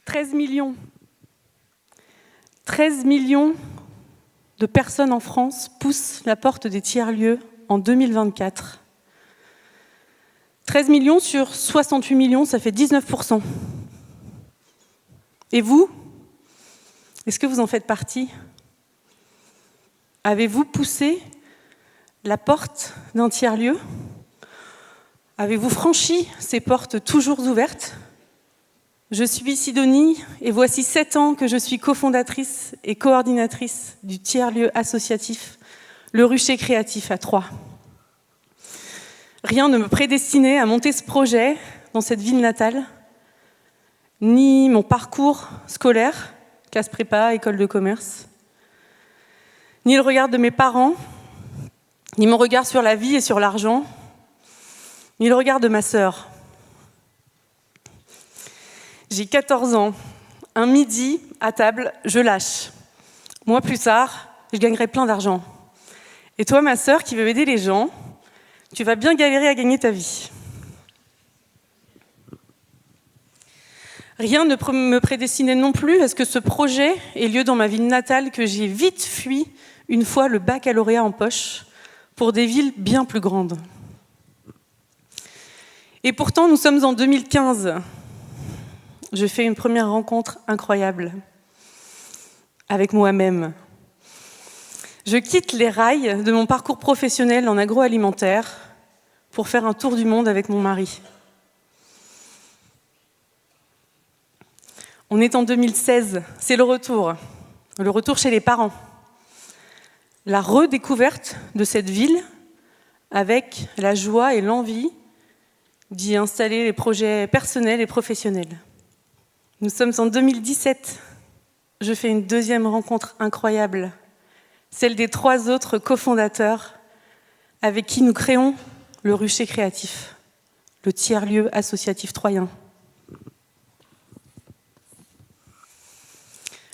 13 millions. 13 millions de personnes en France poussent la porte des tiers-lieux en 2024. 13 millions sur 68 millions, ça fait 19%. Et vous, est-ce que vous en faites partie? Avez-vous poussé la porte d'un tiers-lieu? Avez-vous franchi ces portes toujours ouvertes? Je suis Sidonie et voici 7 ans que je suis cofondatrice et coordinatrice du tiers-lieu associatif Le Rucher Créatif à Troyes. Rien ne me prédestinait à monter ce projet dans cette ville natale, ni mon parcours scolaire, classe prépa, école de commerce, ni le regard de mes parents, ni mon regard sur la vie et sur l'argent, ni le regard de ma sœur. J'ai 14 ans. Un midi, à table, je lâche. Moi, plus tard, je gagnerai plein d'argent. Et toi, ma sœur, qui veut aider les gens, tu vas bien galérer à gagner ta vie. Rien ne me prédestinait non plus à ce que ce projet ait lieu dans ma ville natale que j'ai vite fui une fois le baccalauréat en poche pour des villes bien plus grandes. Et pourtant, nous sommes en 2015. Je fais une première rencontre incroyable avec moi-même. Je quitte les rails de mon parcours professionnel en agroalimentaire pour faire un tour du monde avec mon mari. On est en 2016, c'est le retour chez les parents. La redécouverte de cette ville avec la joie et l'envie d'y installer les projets personnels et professionnels. Nous sommes en 2017. Je fais une deuxième rencontre incroyable, celle des 3 autres cofondateurs avec qui nous créons le Rucher Créatif, le tiers-lieu associatif troyen.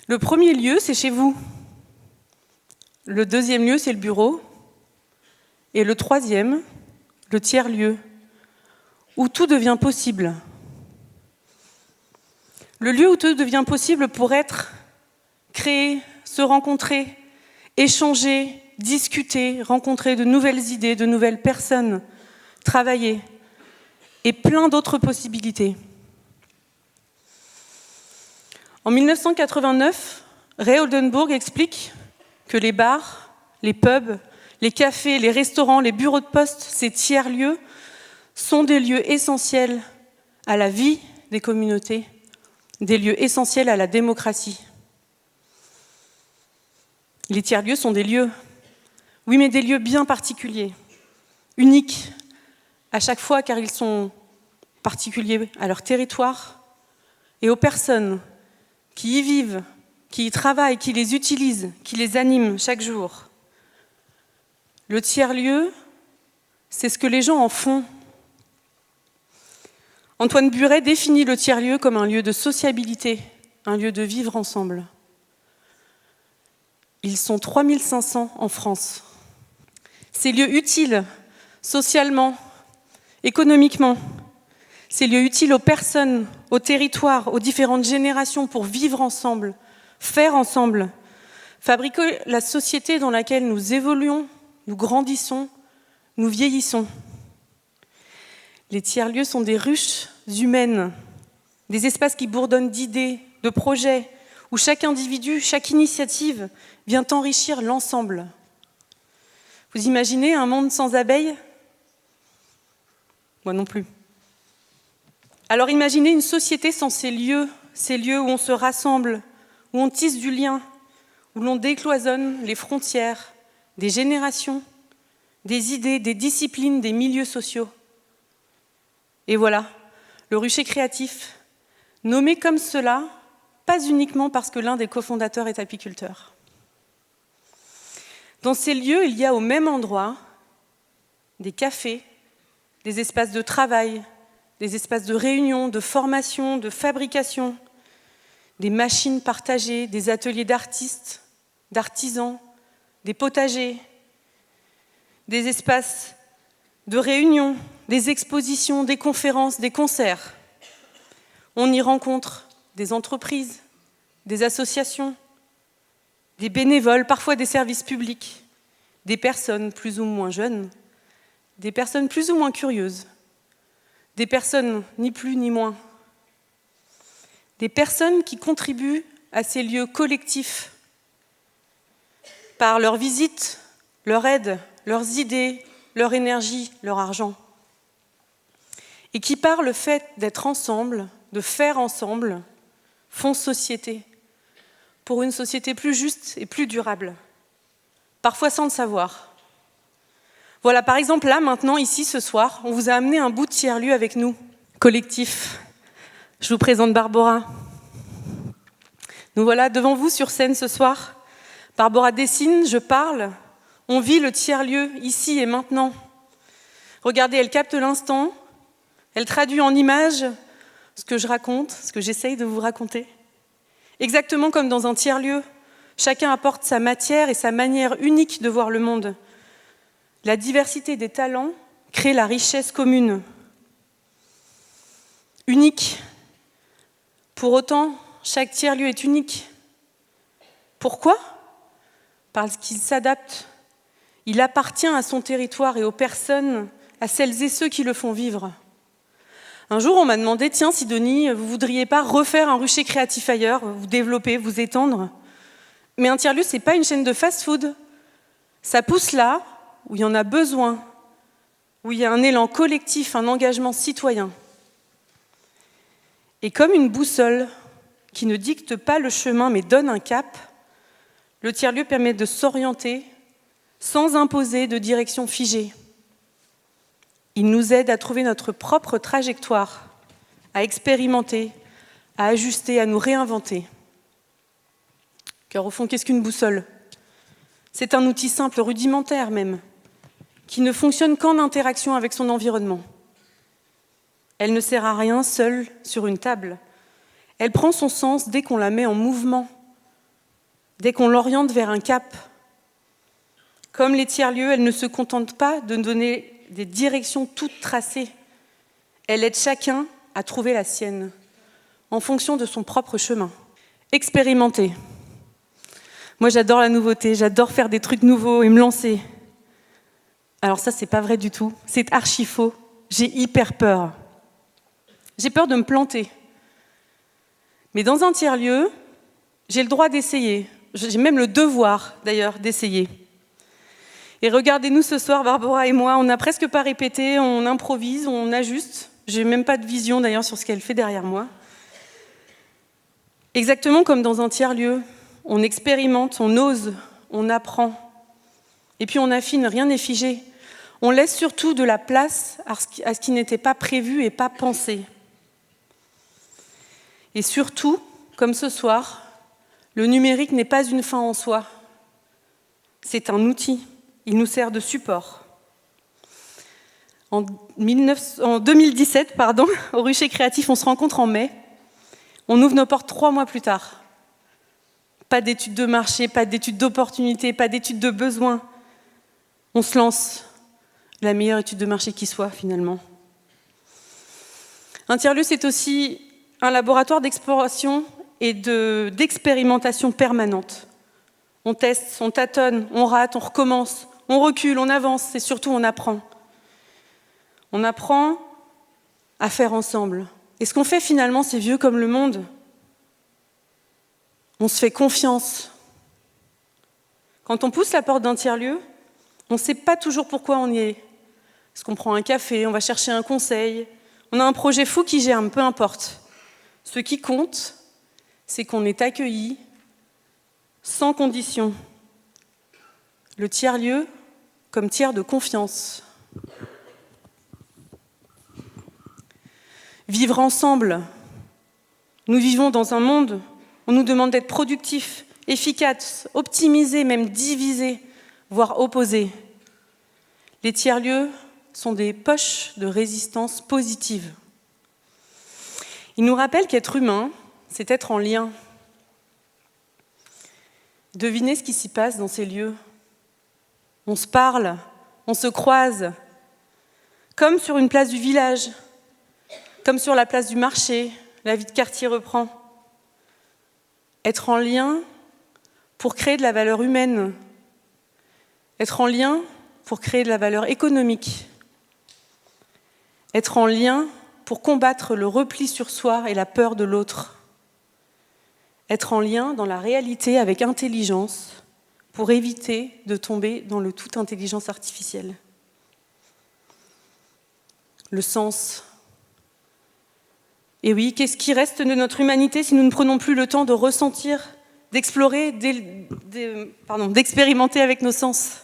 Le premier lieu, c'est chez vous. Le deuxième lieu, c'est le bureau. Et le troisième, le tiers-lieu, où tout devient possible. Le lieu où tout devient possible pour être créé, se rencontrer, échanger, discuter, rencontrer de nouvelles idées, de nouvelles personnes, travailler, et plein d'autres possibilités. En 1989, Ray Oldenburg explique que les bars, les pubs, les cafés, les restaurants, les bureaux de poste, ces tiers-lieux, sont des lieux essentiels à la vie des communautés, des lieux essentiels à la démocratie. Les tiers-lieux sont des lieux, oui, mais des lieux bien particuliers, uniques à chaque fois car ils sont particuliers à leur territoire et aux personnes qui y vivent, qui y travaillent, qui les utilisent, qui les animent chaque jour. Le tiers-lieu, c'est ce que les gens en font. Antoine Buret définit le tiers-lieu comme un lieu de sociabilité, un lieu de vivre ensemble. Ils sont 3500 en France. Ces lieux utiles, socialement, économiquement, ces lieux utiles aux personnes, aux territoires, aux différentes générations pour vivre ensemble, faire ensemble, fabriquer la société dans laquelle nous évoluons, nous grandissons, nous vieillissons. Les tiers-lieux sont des ruches humaines, des espaces qui bourdonnent d'idées, de projets, où chaque individu, chaque initiative vient enrichir l'ensemble. Vous imaginez un monde sans abeilles? Moi non plus. Alors imaginez une société sans ces lieux où on se rassemble, où on tisse du lien, où l'on décloisonne les frontières des générations, des idées, des disciplines, des milieux sociaux. Et voilà, le Rucher Créatif, nommé comme cela, pas uniquement parce que l'un des cofondateurs est apiculteur. Dans ces lieux, il y a au même endroit des cafés, des espaces de travail, des espaces de réunion, de formation, de fabrication, des machines partagées, des ateliers d'artistes, d'artisans, des potagers, des espaces de réunion, des expositions, des conférences, des concerts. On y rencontre des entreprises, des associations, des bénévoles, parfois des services publics, des personnes plus ou moins jeunes, des personnes plus ou moins curieuses, des personnes ni plus ni moins, des personnes qui contribuent à ces lieux collectifs par leur visite, leur aide, leurs idées, leur énergie, leur argent. Et qui, par le fait d'être ensemble, de faire ensemble, font société, pour une société plus juste et plus durable, parfois sans le savoir. Voilà, par exemple, là, maintenant, ici, ce soir, on vous a amené un bout de tiers-lieu avec nous, collectif. Je vous présente Barbara. Nous voilà devant vous sur scène ce soir. Barbara dessine, je parle, on vit le tiers-lieu, ici et maintenant. Regardez, elle capte l'instant, elle traduit en images ce que je raconte, ce que j'essaye de vous raconter. Exactement comme dans un tiers-lieu, chacun apporte sa matière et sa manière unique de voir le monde. La diversité des talents crée la richesse commune. Unique. Pour autant, chaque tiers-lieu est unique. Pourquoi ? Parce qu'il s'adapte. Il appartient à son territoire et aux personnes, à celles et ceux qui le font vivre. Un jour, on m'a demandé, tiens Sidonie, vous ne voudriez pas refaire un rucher créatif ailleurs, vous développer, vous étendre ? Mais un tiers-lieu, ce n'est pas une chaîne de fast-food. Ça pousse là où il y en a besoin, où il y a un élan collectif, un engagement citoyen. Et comme une boussole qui ne dicte pas le chemin mais donne un cap, le tiers-lieu permet de s'orienter sans imposer de direction figée. Il nous aide à trouver notre propre trajectoire, à expérimenter, à ajuster, à nous réinventer. Car au fond, qu'est-ce qu'une boussole ? C'est un outil simple, rudimentaire même, qui ne fonctionne qu'en interaction avec son environnement. Elle ne sert à rien seule sur une table. Elle prend son sens dès qu'on la met en mouvement, dès qu'on l'oriente vers un cap. Comme les tiers-lieux, elle ne se contente pas de donner des directions toutes tracées. Elle aide chacun à trouver la sienne, en fonction de son propre chemin. Expérimenter. Moi, j'adore la nouveauté, j'adore faire des trucs nouveaux et me lancer. Alors ça, c'est pas vrai du tout, c'est archi faux. J'ai hyper peur. J'ai peur de me planter. Mais dans un tiers-lieu, j'ai le droit d'essayer. J'ai même le devoir, d'ailleurs, d'essayer. Et regardez-nous ce soir, Barbara et moi, on n'a presque pas répété, on improvise, on ajuste. J'ai même pas de vision, d'ailleurs, sur ce qu'elle fait derrière moi. Exactement comme dans un tiers-lieu, on expérimente, on ose, on apprend. Et puis on affine, rien n'est figé. On laisse surtout de la place à ce qui n'était pas prévu et pas pensé. Et surtout, comme ce soir, le numérique n'est pas une fin en soi. C'est un outil. Il nous sert de support. En 2017, au Rucher Créatif, on se rencontre en mai. On ouvre nos portes 3 mois plus tard. Pas d'études de marché, pas d'études d'opportunité, pas d'études de besoin. On se lance. La meilleure étude de marché qui soit, finalement. Un tiers-lieu, c'est aussi un laboratoire d'exploration et d'expérimentation permanente. On teste, on tâtonne, on rate, on recommence, on recule, on avance et surtout on apprend. On apprend à faire ensemble. Et ce qu'on fait finalement, c'est vieux comme le monde. On se fait confiance. Quand on pousse la porte d'un tiers-lieu, on ne sait pas toujours pourquoi on y est. Est-ce qu'on prend un café, on va chercher un conseil, on a un projet fou qui germe, peu importe. Ce qui compte, c'est qu'on est accueilli sans condition. Le tiers-lieu comme tiers de confiance. Vivre ensemble. Nous vivons dans un monde où on nous demande d'être productifs, efficaces, optimisés, même divisés, voire opposés. Les tiers-lieux sont des poches de résistance positive. Ils nous rappellent qu'être humain, c'est être en lien. Devinez ce qui s'y passe dans ces lieux. On se parle, on se croise, comme sur une place du village, comme sur la place du marché, la vie de quartier reprend. être en lien pour créer de la valeur humaine, être en lien pour créer de la valeur économique, être en lien pour combattre le repli sur soi et la peur de l'autre, être en lien dans la réalité avec intelligence pour éviter de tomber dans le tout intelligence artificielle. Le sens. Et oui, qu'est-ce qui reste de notre humanité si nous ne prenons plus le temps de ressentir, d'explorer, d'expérimenter avec nos sens?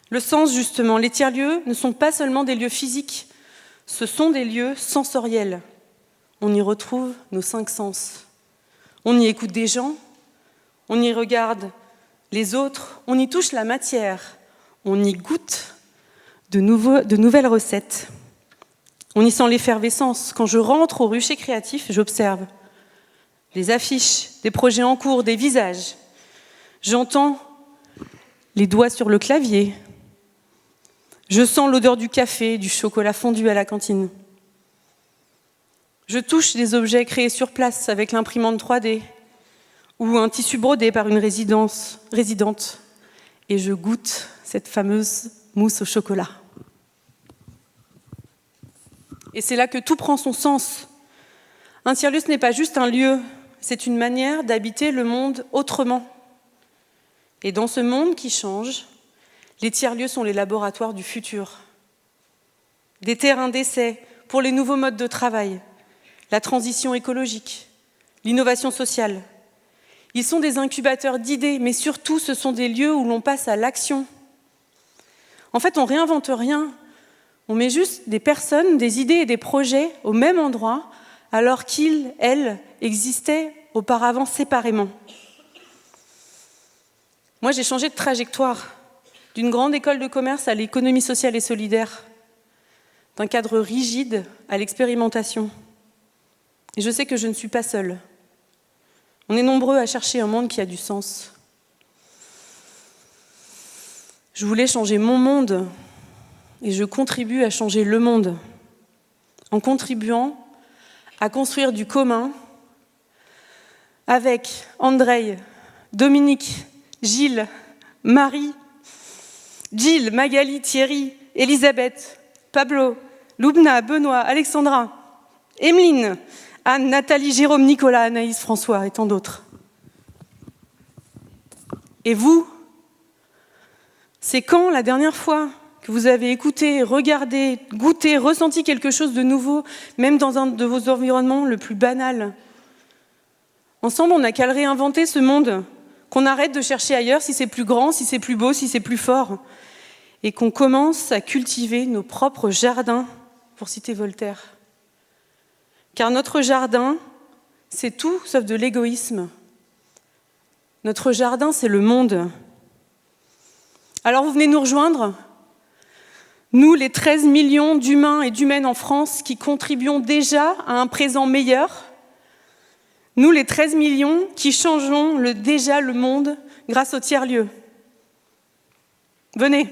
Le sens, justement, les tiers-lieux ne sont pas seulement des lieux physiques, ce sont des lieux sensoriels. On y retrouve nos 5 sens. On y écoute des gens, on y regarde les autres, on y touche la matière, on y goûte de nouvelles recettes. On y sent l'effervescence. Quand je rentre au rucher créatif, j'observe des affiches, des projets en cours, des visages. J'entends les doigts sur le clavier. Je sens l'odeur du café, du chocolat fondu à la cantine. Je touche des objets créés sur place avec l'imprimante 3D ou un tissu brodé par une résidente. Et je goûte cette fameuse mousse au chocolat. Et c'est là que tout prend son sens. Un tiers-lieu, ce n'est pas juste un lieu, c'est une manière d'habiter le monde autrement. Et dans ce monde qui change, les tiers-lieux sont les laboratoires du futur. Des terrains d'essai pour les nouveaux modes de travail, la transition écologique, l'innovation sociale. Ils sont des incubateurs d'idées, mais surtout, ce sont des lieux où l'on passe à l'action. En fait, on ne réinvente rien. On met juste des personnes, des idées et des projets au même endroit, alors qu'ils, elles, existaient auparavant séparément. Moi, j'ai changé de trajectoire, d'une grande école de commerce à l'économie sociale et solidaire, d'un cadre rigide à l'expérimentation. Et je sais que je ne suis pas seule. On est nombreux à chercher un monde qui a du sens. Je voulais changer mon monde, et je contribue à changer le monde, en contribuant à construire du commun avec Andrei, Dominique, Gilles, Marie, Gilles, Magali, Thierry, Elisabeth, Pablo, Loubna, Benoît, Alexandra, Emeline, Anne, Nathalie, Jérôme, Nicolas, Anaïs, François et tant d'autres. Et vous, c'est quand la dernière fois que vous avez écouté, regardé, goûté, ressenti quelque chose de nouveau, même dans un de vos environnements le plus banal? Ensemble, on n'a qu'à le réinventer, ce monde, qu'on arrête de chercher ailleurs si c'est plus grand, si c'est plus beau, si c'est plus fort, et qu'on commence à cultiver nos propres jardins, pour citer Voltaire. Car notre jardin, c'est tout sauf de l'égoïsme. Notre jardin, c'est le monde. Alors vous venez nous rejoindre ? Nous, les 13 millions d'humains et d'humaines en France qui contribuons déjà à un présent meilleur, nous, les 13 millions qui changeons déjà le monde grâce au tiers-lieu. Venez.